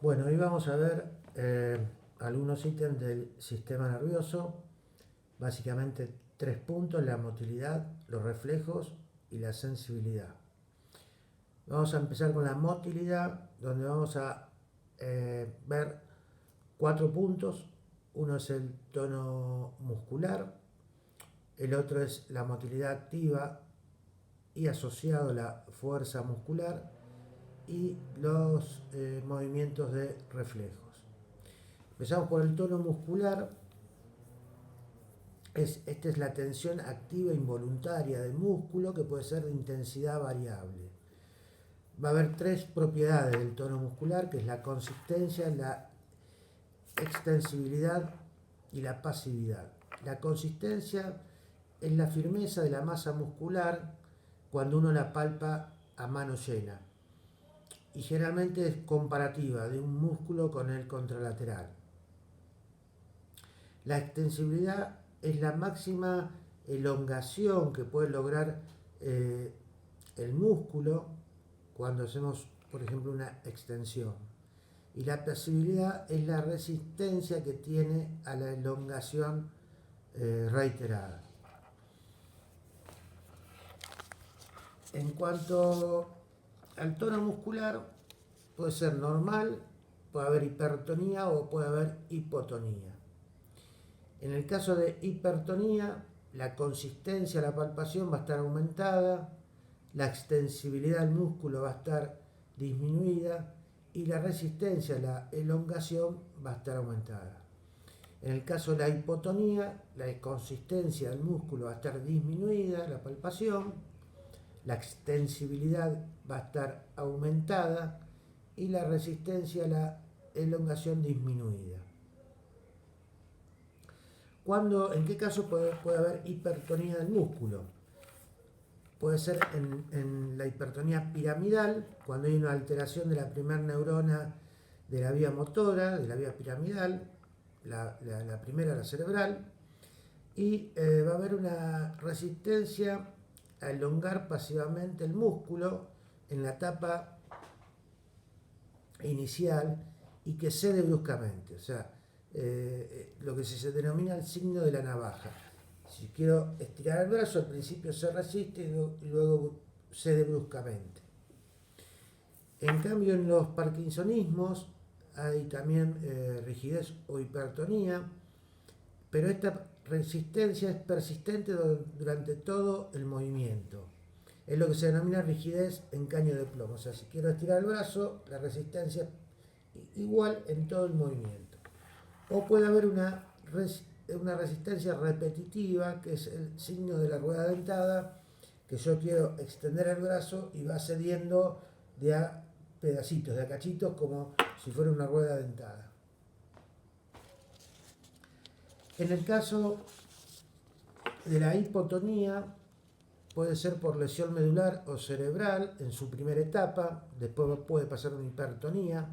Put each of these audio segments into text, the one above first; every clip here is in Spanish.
Bueno, hoy vamos a ver algunos ítems del sistema nervioso, básicamente 3 puntos: la motilidad, los reflejos y la sensibilidad. Vamos a empezar con la motilidad, donde vamos a ver 4 puntos. Uno es el tono muscular, el otro es la motilidad activa y asociado a la fuerza muscular, y los movimientos de reflejos. Empezamos por el tono muscular. Esta es la tensión activa involuntaria del músculo, que puede ser de intensidad variable. Va a haber 3 propiedades del tono muscular, que es la consistencia, la extensibilidad y la pasividad. La consistencia es la firmeza de la masa muscular cuando uno la palpa a mano llena, y generalmente es comparativa de un músculo con el contralateral. La extensibilidad es la máxima elongación que puede lograr el músculo cuando hacemos, por ejemplo, una extensión. Y la pasividad es la resistencia que tiene a la elongación reiterada. En cuanto al tono muscular, puede ser normal, puede haber hipertonía o puede haber hipotonía. En el caso de hipertonía, la consistencia de la palpación va a estar aumentada, la extensibilidad del músculo va a estar disminuida y la resistencia a la elongación va a estar aumentada. En el caso de la hipotonía, la consistencia del músculo va a estar disminuida, la palpación, la extensibilidad va a estar aumentada y la resistencia a la elongación disminuida. ¿En qué caso puede haber hipertonía del músculo? Puede ser en la hipertonía piramidal, cuando hay una alteración de la primera neurona de la vía motora, de la vía piramidal, la primera, la cerebral, y va a haber una resistencia a elongar pasivamente el músculo en la etapa inicial y que cede bruscamente, o sea, lo que se denomina el signo de la navaja. Si quiero estirar el brazo, al principio se resiste y luego cede bruscamente. En cambio, en los parkinsonismos hay también rigidez o hipertonía, pero esta resistencia es persistente durante todo el movimiento. Es lo que se denomina rigidez en caño de plomo. O sea, si quiero estirar el brazo, la resistencia es igual en todo el movimiento. O puede haber una resistencia repetitiva, que es el signo de la rueda dentada, que yo quiero extender el brazo y va cediendo de a pedacitos, de a cachitos, como si fuera una rueda dentada. En el caso de la hipotonía, puede ser por lesión medular o cerebral en su primera etapa, después puede pasar una hipertonía.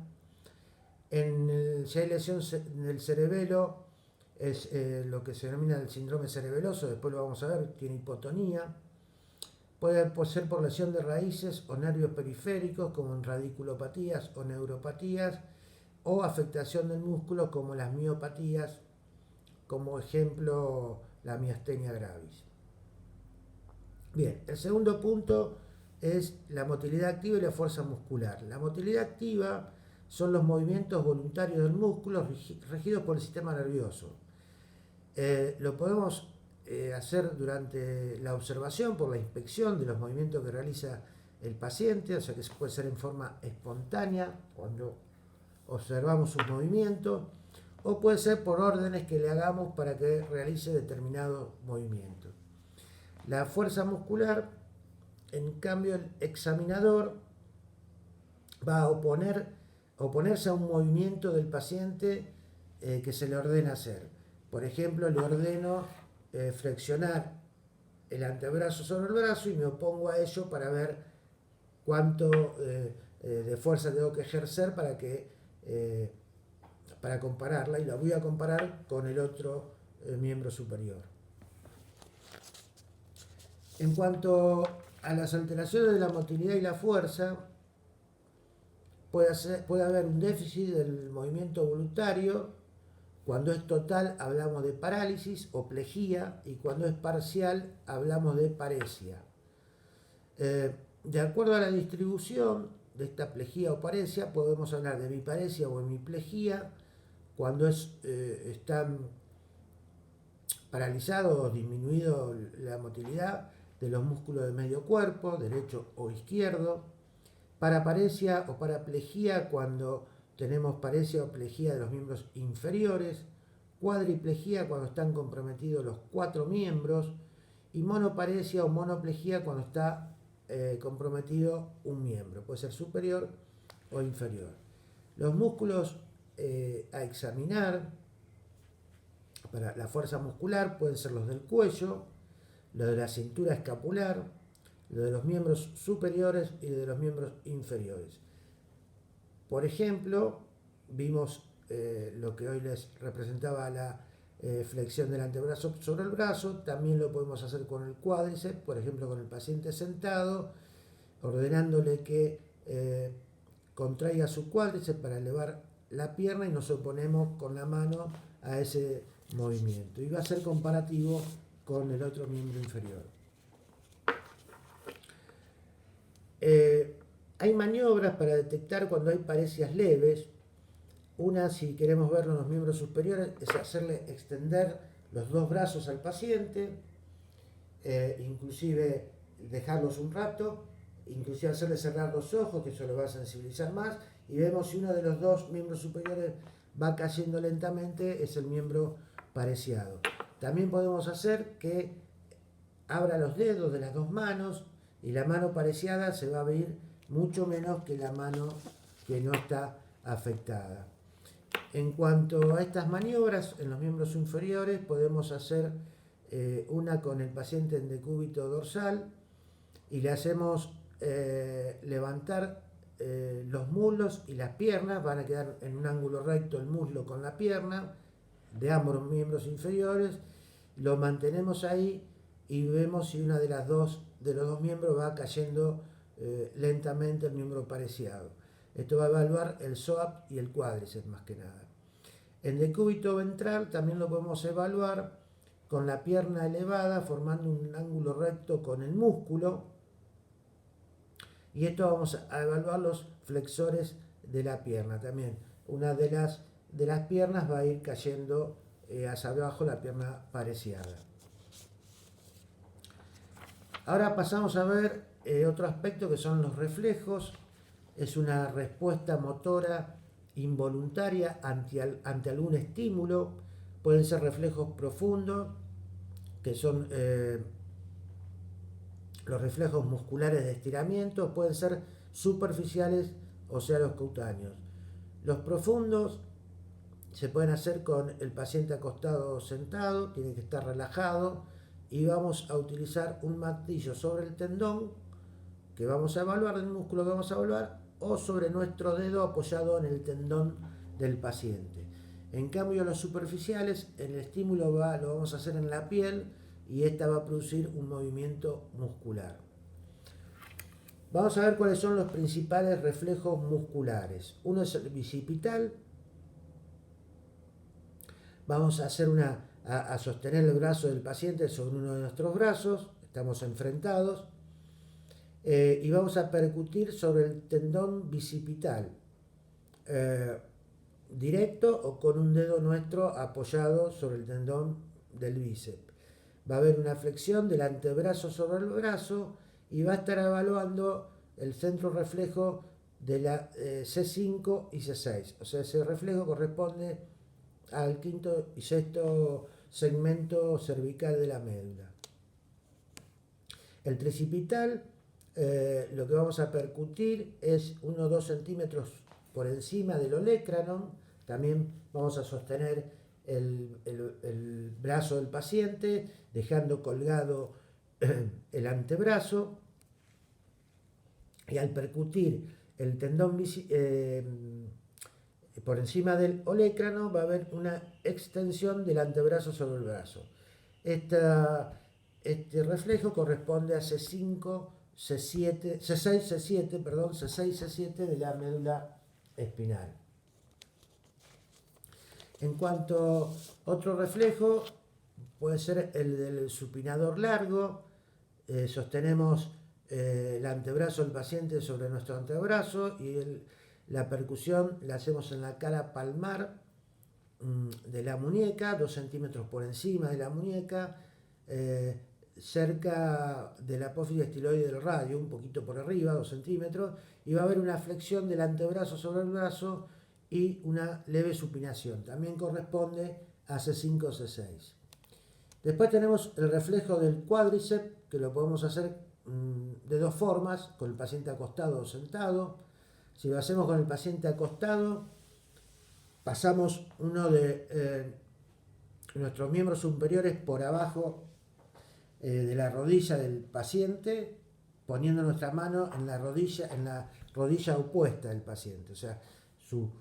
Si hay lesión en el cerebelo, es lo que se denomina el síndrome cerebeloso, después lo vamos a ver, tiene hipotonía. Puede ser por lesión de raíces o nervios periféricos, como en radiculopatías o neuropatías, o afectación del músculo, como las miopatías, como ejemplo la miastenia gravis. Bien, el segundo punto es la motilidad activa y la fuerza muscular. La motilidad activa son los movimientos voluntarios del músculo regidos por el sistema nervioso. Lo podemos hacer durante la observación, por la inspección de los movimientos que realiza el paciente, o sea que puede ser en forma espontánea cuando observamos sus movimientos, o puede ser por órdenes que le hagamos para que realice determinado movimiento. La fuerza muscular, en cambio, el examinador va a oponerse a un movimiento del paciente que se le ordena hacer. Por ejemplo, le ordeno flexionar el antebrazo sobre el brazo y me opongo a ello para ver cuánto de fuerza tengo que ejercer para compararla, y la voy a comparar con el otro miembro superior. En cuanto a las alteraciones de la motilidad y la fuerza, puede haber un déficit del movimiento voluntario. Cuando es total hablamos de parálisis o plejía, y cuando es parcial hablamos de paresia. De acuerdo a la distribución de esta plejía o paresia, podemos hablar de biparesia o hemiplejía cuando están paralizados o disminuido la motilidad de los músculos de medio cuerpo, derecho o izquierdo. Paraparesia o paraplejía cuando tenemos paresia o plejía de los miembros inferiores. Cuadriplejía cuando están comprometidos los 4 miembros. Y monoparesia o monoplejía cuando está comprometido un miembro, puede ser superior o inferior. Los músculos a examinar para la fuerza muscular pueden ser los del cuello, los de la cintura escapular, los de los miembros superiores y los de los miembros inferiores. Por ejemplo, vimos lo que hoy les representaba la flexión del antebrazo sobre el brazo. También lo podemos hacer con el cuádriceps, por ejemplo con el paciente sentado, ordenándole que contraiga su cuádriceps para elevar la pierna, y nos oponemos con la mano a ese movimiento, y va a ser comparativo con el otro miembro inferior. Hay maniobras para detectar cuando hay paresias leves. Una, si queremos verlo en los miembros superiores, es hacerle extender los 2 brazos al paciente, inclusive dejarlos un rato, inclusive hacerle cerrar los ojos, que eso lo va a sensibilizar más, y vemos si uno de los 2 miembros superiores va cayendo lentamente, es el miembro paresiado. También podemos hacer que abra los dedos de las 2 manos, y la mano paresiada se va a abrir mucho menos que la mano que no está afectada. En cuanto a estas maniobras en los miembros inferiores, podemos hacer una con el paciente en decúbito dorsal, y le hacemos levantar los muslos y las piernas. Van a quedar en un ángulo recto el muslo con la pierna de ambos miembros inferiores. Lo mantenemos ahí y vemos si una de los dos miembros va cayendo lentamente el miembro paresiado. Esto va a evaluar el psoas y el cuádriceps más que nada. En decúbito ventral también lo podemos evaluar con la pierna elevada, formando un ángulo recto con el músculo. Y esto vamos a evaluar los flexores de la pierna también. Una de las piernas va a ir cayendo hacia abajo, la pierna paresiada. Ahora pasamos a ver otro aspecto, que son los reflejos. Es una respuesta motora involuntaria ante algún estímulo. Pueden ser reflejos profundos, que son los reflejos musculares de estiramiento. Pueden ser superficiales, o sea, los cutáneos. Los profundos se pueden hacer con el paciente acostado o sentado, tiene que estar relajado, y vamos a utilizar un martillo sobre el tendón que vamos a evaluar, el músculo que vamos a evaluar, o sobre nuestro dedo apoyado en el tendón del paciente. En cambio, los superficiales, el estímulo lo vamos a hacer en la piel, y esta va a producir un movimiento muscular. Vamos a ver cuáles son los principales reflejos musculares. Uno es el bicipital. Vamos a hacer a sostener el brazo del paciente sobre uno de nuestros brazos, estamos enfrentados, y vamos a percutir sobre el tendón bicipital, directo o con un dedo nuestro apoyado sobre el tendón del bíceps. Va a haber una flexión del antebrazo sobre el brazo, y va a estar evaluando el centro reflejo de la C5 y C6. O sea, ese reflejo corresponde al quinto y sexto segmento cervical de la médula. El tricipital, lo que vamos a percutir es 1 o 2 centímetros por encima del olecranon. También vamos a sostener el brazo del paciente, dejando colgado el antebrazo, y al percutir el tendón por encima del olecrano va a haber una extensión del antebrazo sobre el brazo. Este reflejo corresponde a C5, C6, C7 de la médula espinal. En cuanto a otro reflejo, puede ser el del supinador largo. Sostenemos el antebrazo del paciente sobre nuestro antebrazo y la percusión la hacemos en la cara palmar de la muñeca, 2 centímetros por encima de la muñeca, cerca de la apófisis estiloide del radio, un poquito por arriba, 2 centímetros, y va a haber una flexión del antebrazo sobre el brazo y una leve supinación. También corresponde a C5 o C6. Después tenemos el reflejo del cuádriceps, que lo podemos hacer de 2 formas, con el paciente acostado o sentado. Si lo hacemos con el paciente acostado, pasamos uno de nuestros miembros superiores por abajo de la rodilla del paciente, poniendo nuestra mano en la rodilla opuesta del paciente. O sea, su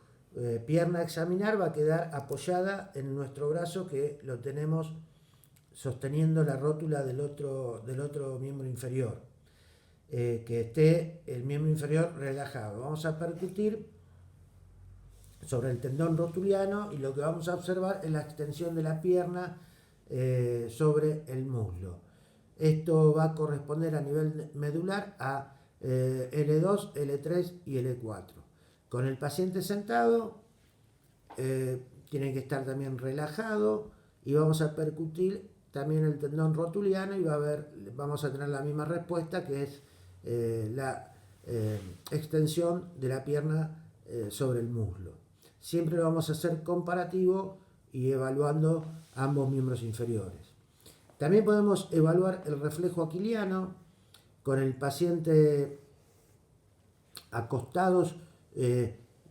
pierna a examinar va a quedar apoyada en nuestro brazo, que lo tenemos sosteniendo la rótula del otro miembro inferior. Que esté el miembro inferior relajado. Vamos a percutir sobre el tendón rotuliano y lo que vamos a observar es la extensión de la pierna sobre el muslo. Esto va a corresponder a nivel medular a L2, L3 y L4. Con el paciente sentado tiene que estar también relajado y vamos a percutir también el tendón rotuliano y vamos a tener la misma respuesta, que es la extensión de la pierna sobre el muslo. Siempre lo vamos a hacer comparativo y evaluando ambos miembros inferiores. También podemos evaluar el reflejo aquiliano con el paciente acostados.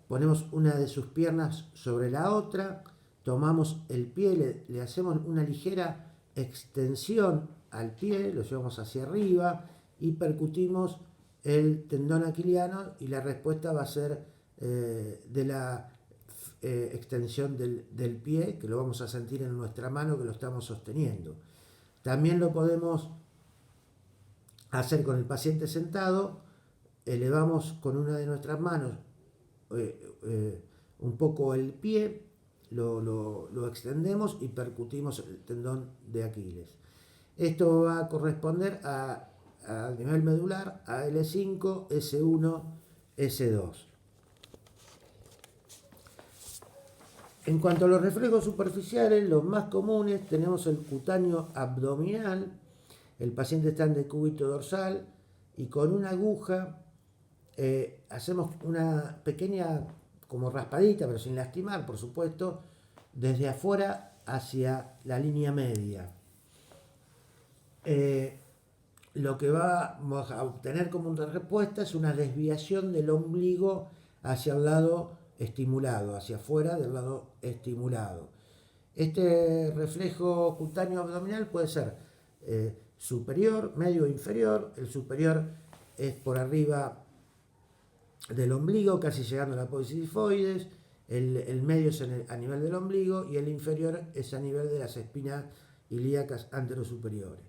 Ponemos una de sus piernas sobre la otra, tomamos el pie, le hacemos una ligera extensión al pie, lo llevamos hacia arriba y percutimos el tendón aquiliano y la respuesta va a ser de la extensión del pie, que lo vamos a sentir en nuestra mano que lo estamos sosteniendo. También lo podemos hacer con el paciente sentado, elevamos con una de nuestras manos un poco el pie, lo extendemos y percutimos el tendón de Aquiles. Esto va a corresponder a nivel medular a L5, S1, S2. En cuanto a los reflejos superficiales, los más comunes, tenemos el cutáneo abdominal. El paciente está en decúbito dorsal y con una aguja hacemos una pequeña como raspadita, pero sin lastimar, por supuesto, desde afuera hacia la línea media. Lo que vamos a obtener como una respuesta es una desviación del ombligo hacia el lado estimulado, hacia afuera del lado estimulado. Este reflejo cutáneo abdominal puede ser superior, medio o inferior. El superior es por arriba del ombligo, casi llegando a la apófisis tifoides. El medio es a nivel del ombligo y el inferior es a nivel de las espinas ilíacas anterosuperiores.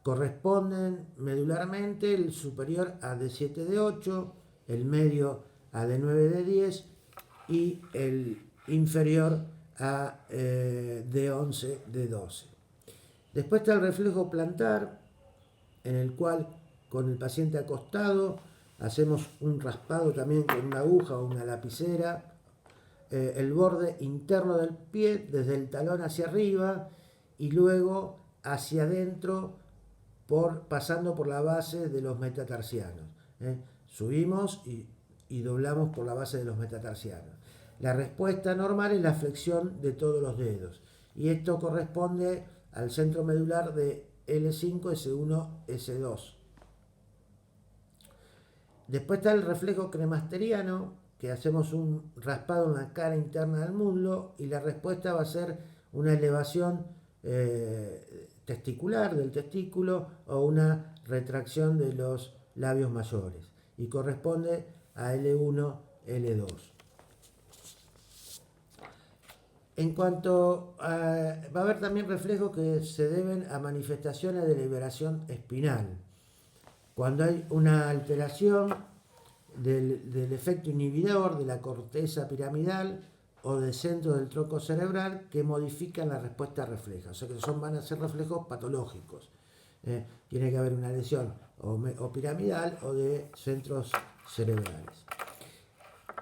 Corresponden medularmente el superior a D7, D8, el medio a D9, D10 y el inferior a D11, D12. Después está el reflejo plantar, en el cual con el paciente acostado hacemos un raspado también con una aguja o una lapicera, el borde interno del pie desde el talón hacia arriba y luego hacia adentro pasando por la base de los metatarsianos. Subimos y doblamos por la base de los metatarsianos. La respuesta normal es la flexión de todos los dedos y esto corresponde al centro medular de L5, S1, S2. Después está el reflejo cremasteriano, que hacemos un raspado en la cara interna del muslo y la respuesta va a ser una elevación testicular del testículo o una retracción de los labios mayores y corresponde a L1, L2. En cuanto va a haber también reflejos que se deben a manifestaciones de liberación espinal. cuando hay una alteración del efecto inhibidor de la corteza piramidal o del centro del tronco cerebral que modifican la respuesta refleja. O sea que van a ser reflejos patológicos. Tiene que haber una lesión o piramidal o de centros cerebrales.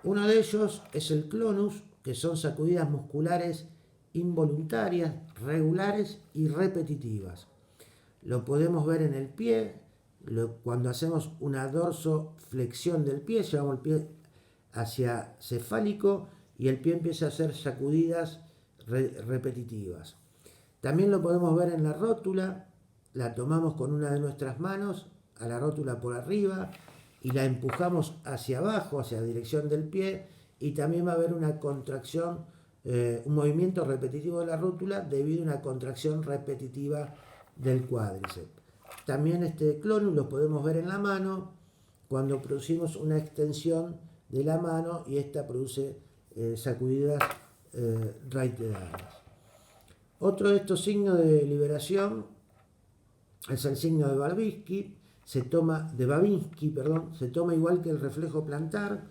Uno de ellos es el clonus, que son sacudidas musculares involuntarias, regulares y repetitivas. Lo podemos ver en el pie, cuando hacemos una dorsoflexión del pie, llevamos el pie hacia cefálico y el pie empieza a hacer sacudidas repetitivas. También lo podemos ver en la rótula, la tomamos con una de nuestras manos, a la rótula por arriba, y la empujamos hacia abajo, hacia la dirección del pie, y también va a haber una contracción, un movimiento repetitivo de la rótula debido a una contracción repetitiva del cuádriceps. También este clonus lo podemos ver en la mano cuando producimos una extensión de la mano y esta produce sacudidas reiteradas. Otro de estos signos de liberación es el signo de Babinski. Se toma igual que el reflejo plantar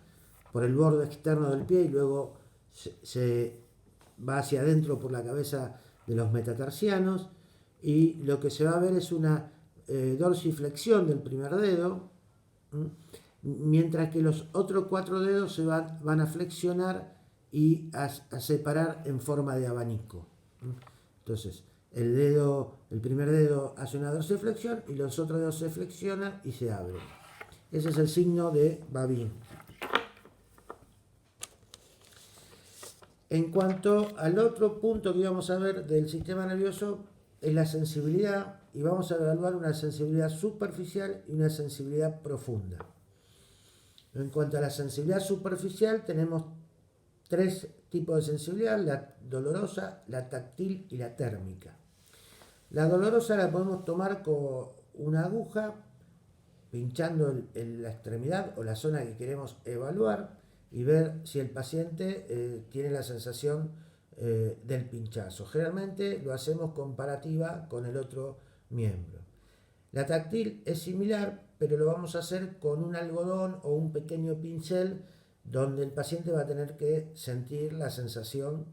por el borde externo del pie y luego se va hacia adentro por la cabeza de los metatarsianos, y lo que se va a ver es una dorsiflexión del primer dedo, mientras que los otros 4 dedos se van a flexionar y a separar en forma de abanico. Entonces, el primer dedo hace una dorsiflexión y los otros dedos se flexionan y se abren. Ese es el signo de Babinski. En cuanto al otro punto que vamos a ver del sistema nervioso, es la sensibilidad, y vamos a evaluar una sensibilidad superficial y una sensibilidad profunda. En cuanto a la sensibilidad superficial, tenemos 3 tipos de sensibilidad: la dolorosa, la táctil y la térmica. La dolorosa la podemos tomar con una aguja, pinchando en la extremidad o la zona que queremos evaluar y ver si el paciente tiene la sensación del pinchazo. Generalmente lo hacemos comparativa con el otro miembro. La táctil es similar, pero lo vamos a hacer con un algodón o un pequeño pincel, donde el paciente va a tener que sentir la sensación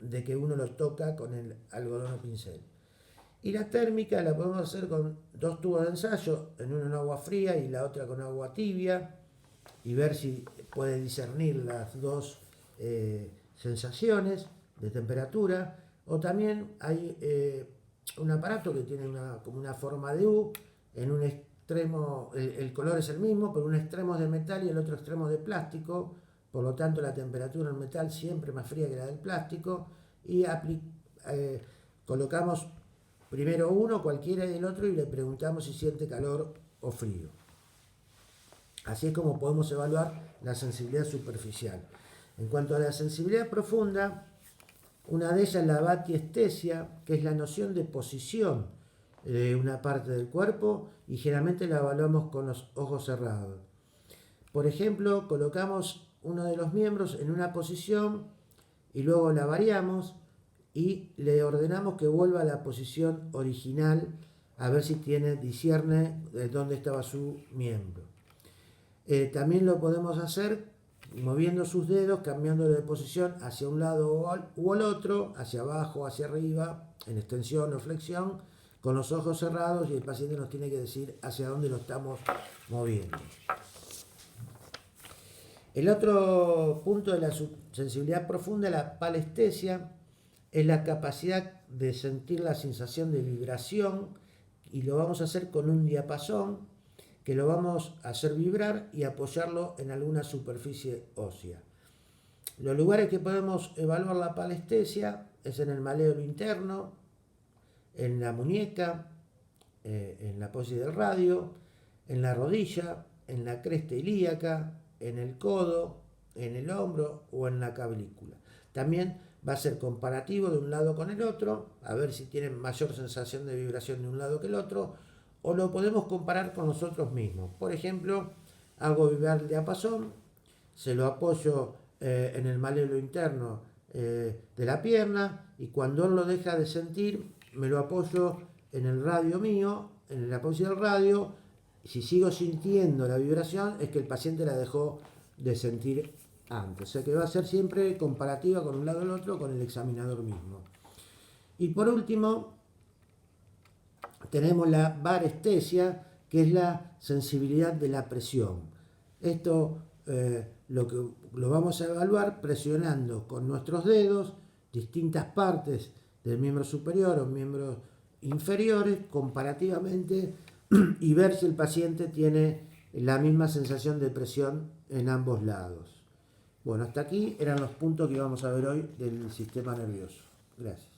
de que uno lo toca con el algodón o pincel. Y la térmica la podemos hacer con 2 tubos de ensayo, en uno en agua fría y la otra con agua tibia, y ver si puede discernir las 2 sensaciones de temperatura. O también hay un aparato que tiene como una forma de U. En un extremo el color es el mismo, pero un extremo es de metal y el otro extremo es de plástico, por lo tanto la temperatura del metal siempre más fría que la del plástico, y colocamos primero uno, cualquiera del otro, y le preguntamos si siente calor o frío. Así es como podemos evaluar la sensibilidad superficial. En cuanto a la sensibilidad profunda, una de ellas es la batiestesia, que es la noción de posición de una parte del cuerpo, y generalmente la evaluamos con los ojos cerrados. Por ejemplo, colocamos uno de los miembros en una posición y luego la variamos y le ordenamos que vuelva a la posición original a ver si discierne de dónde estaba su miembro. También lo podemos hacer moviendo sus dedos, cambiando de posición hacia un lado o al otro, hacia abajo, hacia arriba, en extensión o flexión, con los ojos cerrados, y el paciente nos tiene que decir hacia dónde lo estamos moviendo. El otro punto de la sensibilidad profunda, la palestesia, es la capacidad de sentir la sensación de vibración, y lo vamos a hacer con un diapasón que lo vamos a hacer vibrar y apoyarlo en alguna superficie ósea. Los lugares que podemos evaluar la palestesia es en el maléolo interno, en la muñeca, en la apófisis del radio, en la rodilla, en la cresta ilíaca, en el codo, en el hombro o en la clavícula. También va a ser comparativo de un lado con el otro, a ver si tienen mayor sensación de vibración de un lado que el otro, o lo podemos comparar con nosotros mismos. Por ejemplo, hago vibrar el diapasón, se lo apoyo en el maléolo interno de la pierna, y cuando él lo deja de sentir, me lo apoyo en el radio mío, en la apófisis del radio, Si sigo sintiendo la vibración, es que el paciente la dejó de sentir antes. O sea que va a ser siempre comparativa con un lado y el otro con el examinador mismo. Y por último, tenemos la varestesia, que es la sensibilidad de la presión. Esto lo vamos a evaluar presionando con nuestros dedos distintas partes del miembro superior o miembros inferiores comparativamente y ver si el paciente tiene la misma sensación de presión en ambos lados. Bueno, hasta aquí eran los puntos que vamos a ver hoy del sistema nervioso. Gracias.